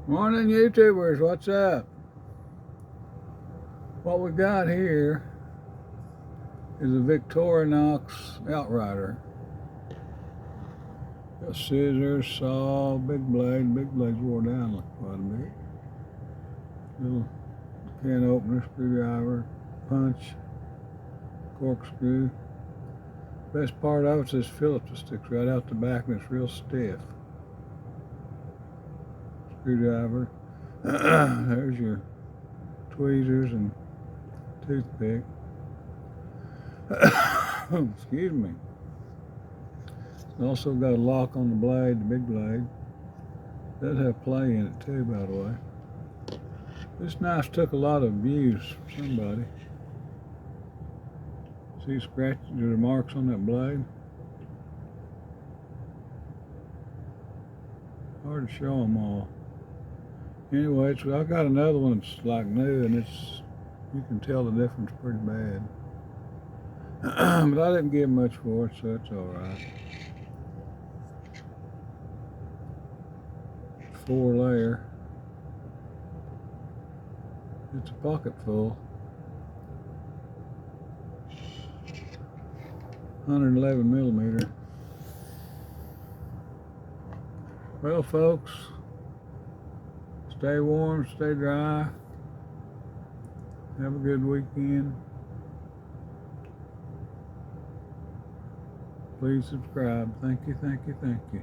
Morning, YouTubers. What's up? What we got here is a victoranox outrider. Got scissors, saw, big blade. Big blade's wore down quite a bit. Little can opener, screwdriver, punch, corkscrew. Best part of it's this fillet that sticks right out the back and it's real stiff. Screwdriver. There's your tweezers and toothpick. Excuse me. It's also got a lock on the blade, the big blade. Does have play in it too, by the way. This knife took a lot of abuse from somebody. See scratches or marks on that blade? Hard to show them all. Anyway, I got another one that's like new, and you can tell the difference pretty bad. But I didn't give much for it, so it's all right. 4-layer. It's a pocket full. 111 millimeter. Well, folks, stay warm, stay dry. Have a good weekend. Please subscribe. Thank you, thank you, thank you.